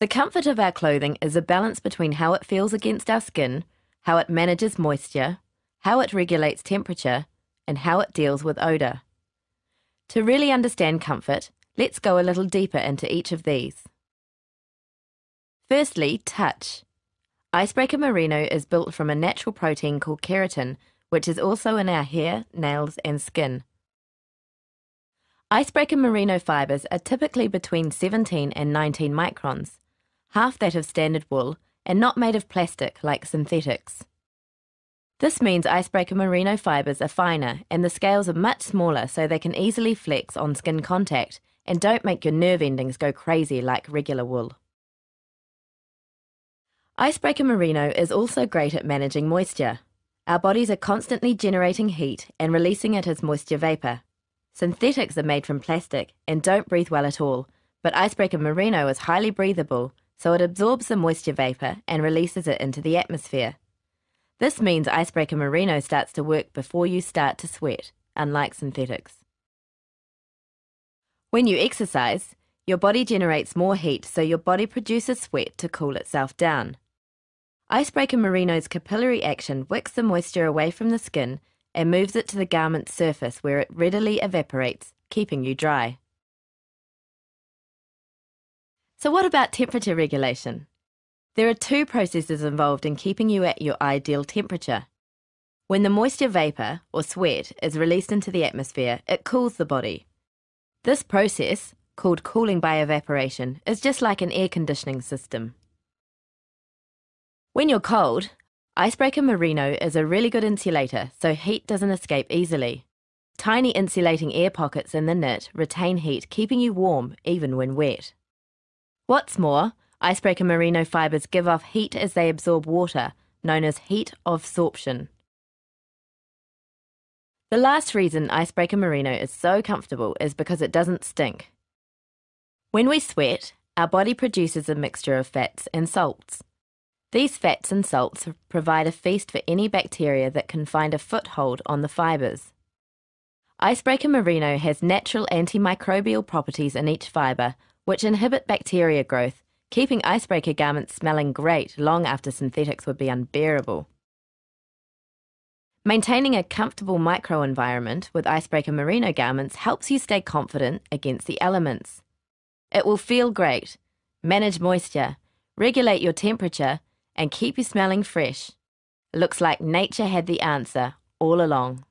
The comfort of our clothing is a balance between how it feels against our skin, how it manages moisture, how it regulates temperature, and how it deals with odour. To really understand comfort, let's go a little deeper into each of these. Firstly, touch. Icebreaker Merino is built from a natural protein called keratin, which is also in our hair, nails, and skin. Icebreaker Merino fibres are typically between 17 and 19 microns, half that of standard wool, and not made of plastic like synthetics. This means Icebreaker Merino fibres are finer and the scales are much smaller, so they can easily flex on skin contact and don't make your nerve endings go crazy like regular wool. Icebreaker Merino is also great at managing moisture. Our bodies are constantly generating heat and releasing it as moisture vapour. Synthetics are made from plastic and don't breathe well at all, but Icebreaker Merino is highly breathable, so it absorbs the moisture vapour and releases it into the atmosphere. This means Icebreaker Merino starts to work before you start to sweat, unlike synthetics. When you exercise, your body generates more heat, so your body produces sweat to cool itself down. Icebreaker Merino's capillary action wicks the moisture away from the skin and moves it to the garment's surface where it readily evaporates, keeping you dry. So what about temperature regulation? There are two processes involved in keeping you at your ideal temperature. When the moisture vapour, or sweat, is released into the atmosphere, it cools the body. This process, called cooling by evaporation, is just like an air conditioning system. When you're cold, Icebreaker Merino is a really good insulator, so heat doesn't escape easily. Tiny insulating air pockets in the knit retain heat, keeping you warm even when wet. What's more, Icebreaker Merino fibres give off heat as they absorb water, known as heat absorption. The last reason Icebreaker Merino is so comfortable is because it doesn't stink. When we sweat, our body produces a mixture of fats and salts. These fats and salts provide a feast for any bacteria that can find a foothold on the fibres. Icebreaker Merino has natural antimicrobial properties in each fibre, which inhibit bacteria growth, keeping icebreaker garments smelling great long after synthetics would be unbearable. Maintaining a comfortable microenvironment with Icebreaker Merino garments helps you stay confident against the elements. It will feel great, manage moisture, regulate your temperature, and keep you smelling fresh. Looks like nature had the answer all along.